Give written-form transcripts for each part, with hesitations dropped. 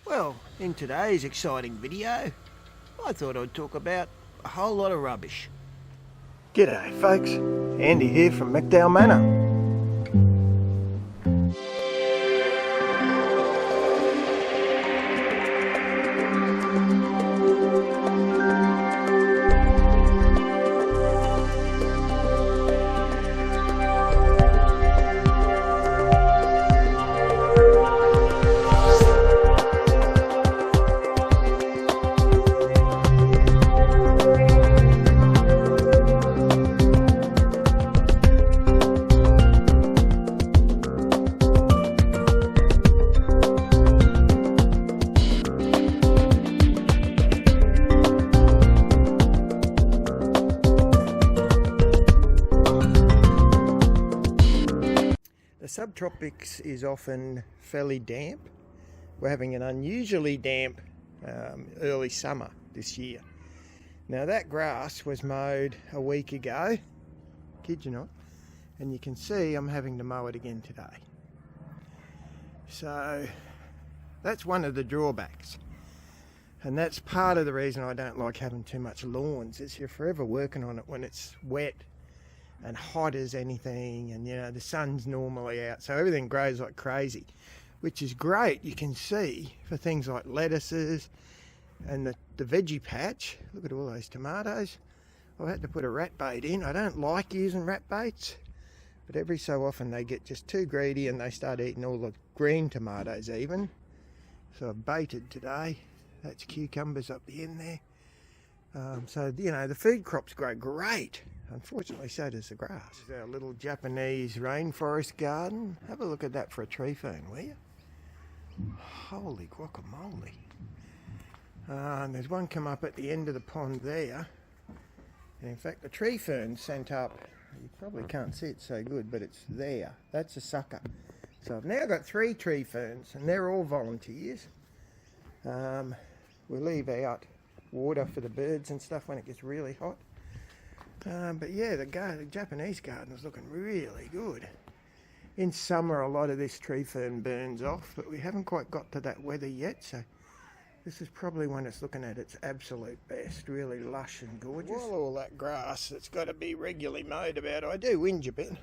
Well, in today's exciting video, I thought I'd talk about a whole lot of rubbish. G'day folks, Andy here from McDowell Manor. The subtropics is often fairly damp. We're having an unusually damp early summer this year. Now that grass was mowed a week ago, kid you not, and you can see I'm having to mow it again today. So that's one of the drawbacks. And that's part of the reason I don't like having too much lawns, is you're forever working on it when it's wet and hot as anything, and you know the sun's normally out, so everything grows like crazy, which is great. You can see for things like lettuces and the veggie patch. Look at all those tomatoes. I had to put a rat bait in. I don't like using rat baits, but every so often they get just too greedy and they start eating all the green tomatoes even. So I've baited today. That's cucumbers up the end there. So you know the food crops grow great. Unfortunately, so does the grass. This is our little Japanese rainforest garden. Have a look at that for a tree fern, will you? Holy guacamole. And there's one come up at the end of the pond there. And in fact, the tree fern sent up, you probably can't see it so good, but it's there. That's a sucker. So I've now got 3 tree ferns, and they're all volunteers. We leave out water for the birds and stuff when it gets really hot. But yeah, the Japanese garden is looking really good. In summer, a lot of this tree fern burns off, but we haven't quite got to that weather yet, so this is probably when it's looking at its absolute best, really lush and gorgeous. While all that grass that's got to be regularly mowed about, I do whinge a bit,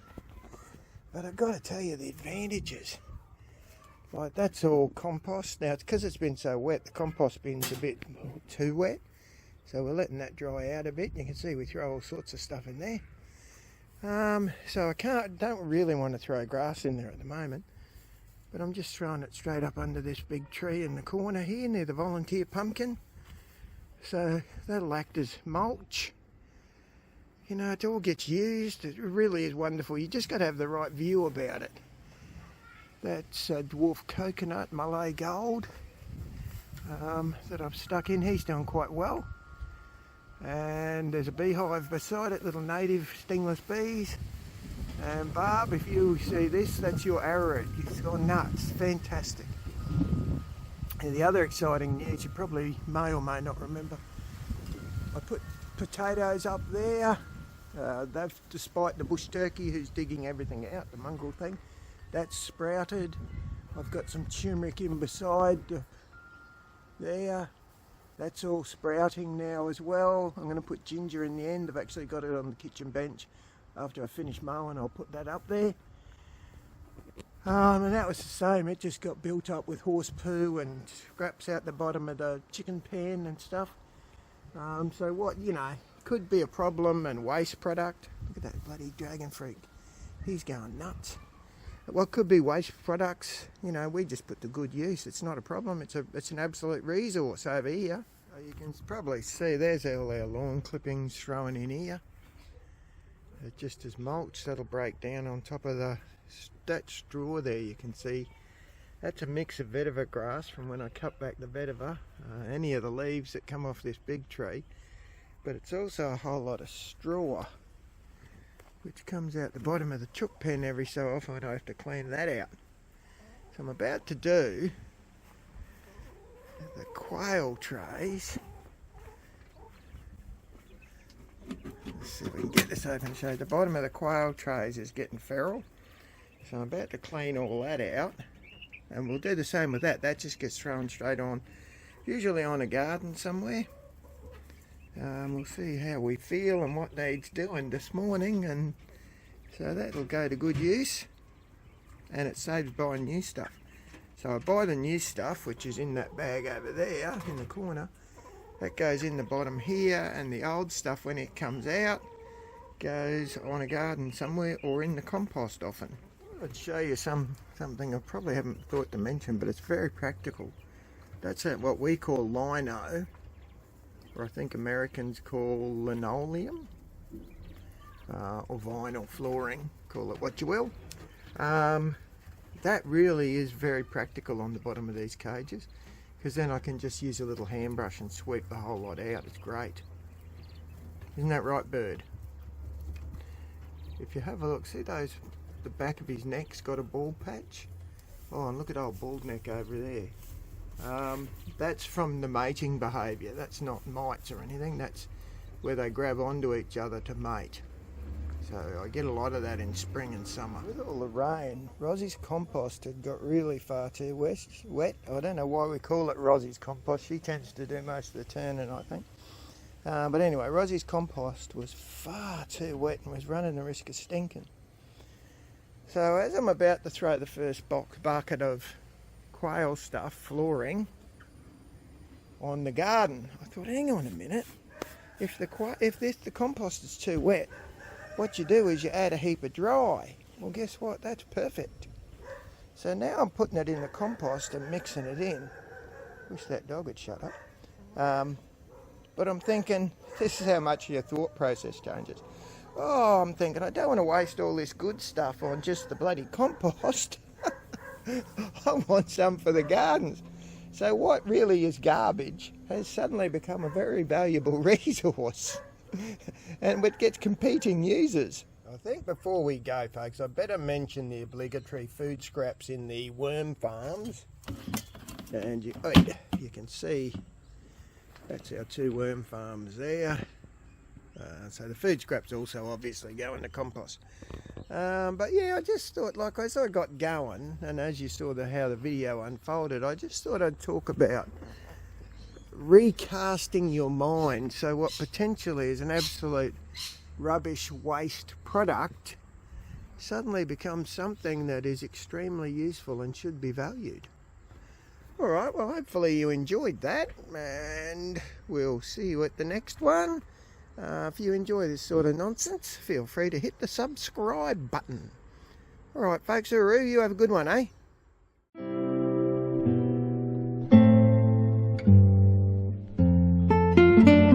but I've got to tell you the advantages. Like, that's all compost. Now, it's because it's been so wet, the compost bin's a bit too wet. So we're letting that dry out a bit. You can see we throw all sorts of stuff in there. So I don't really want to throw grass in there at the moment, but I'm just throwing it straight up under this big tree in the corner here near the volunteer pumpkin. So that'll act as mulch. You know, it all gets used. It really is wonderful. You just got to have the right view about it. That's a dwarf coconut, Malay gold, that I've stuck in. He's doing quite well. And there's a beehive beside it, little native stingless bees. And Barb, if you see this, that's your arrowroot. It's gone nuts, fantastic. And the other exciting news, you probably may or may not remember, I put potatoes up there. They've, despite the bush turkey who's digging everything out, the mongrel thing, that's sprouted. I've got some turmeric in beside there. That's all sprouting now as well. I'm going to put ginger in the end. I've actually got it on the kitchen bench. After I finish mowing, I'll put that up there. And that was the same. It just got built up with horse poo and scraps out the bottom of the chicken pen and stuff. So what, you know, could be a problem and waste product. Look at that bloody dragon freak. He's going nuts. What could be waste products, you know, we just put to good use. It's not a problem. It's an absolute resource over here. So you can probably see there's all our lawn clippings thrown in here. Just as mulch, that'll break down on top of that straw there. You can see that's a mix of vetiver grass from when I cut back the vetiver, any of the leaves that come off this big tree, but it's also a whole lot of straw which comes out the bottom of the chook pen every so often. I have to clean that out. So I'm about to do the quail trays. Let's see if we can get this open and show you. The bottom of the quail trays is getting feral. So I'm about to clean all that out. And we'll do the same with that. That just gets thrown straight on, usually on a garden somewhere. We'll see how we feel and what needs doing this morning, and so that'll go to good use, and it saves buying new stuff. So I buy the new stuff, which is in that bag over there in the corner. That goes in the bottom here, and the old stuff, when it comes out, goes on a garden somewhere or in the compost often. I'd show you something I probably haven't thought to mention, but it's very practical. That's what we call lino, or I think Americans call linoleum, or vinyl flooring, call it what you will. That really is very practical on the bottom of these cages, because then I can just use a little hand brush and sweep the whole lot out. It's great. Isn't that right, Bird? If you have a look, see those, the back of his neck's got a bald patch. Oh, and look at old bald neck over there. That's from the mating behaviour. That's not mites or anything. That's where they grab onto each other to mate. So I get a lot of that in spring and summer. With all the rain, Rosie's compost had got really far too wet. I don't know why we call it Rosie's compost. She tends to do most of the turning, I think. But anyway, Rosie's compost was far too wet and was running the risk of stinking. So as I'm about to throw the first bucket of quail stuff, flooring, on the garden, I thought, hang on a minute. If the compost is too wet, what you do is you add a heap of dry. Well, guess what? That's perfect. So now I'm putting it in the compost and mixing it in. Wish that dog had shut up. But I'm thinking, this is how much your thought process changes. Oh, I'm thinking, I don't want to waste all this good stuff on just the bloody compost. I want some for the gardens. So what really is garbage has suddenly become a very valuable resource. And it gets competing users. I think before we go, folks, I better mention the obligatory food scraps in the worm farms. And you can see that's our 2 worm farms there. So the food scraps also obviously go in the compost. But yeah, I just thought, like as I got going, and as you saw how the video unfolded, I just thought I'd talk about recasting your mind, so what potentially is an absolute rubbish waste product suddenly becomes something that is extremely useful and should be valued. Alright, well hopefully you enjoyed that, and we'll see you at the next one. If you enjoy this sort of nonsense, feel free to hit the subscribe button. Alright folks, hooroo, you have a good one, eh?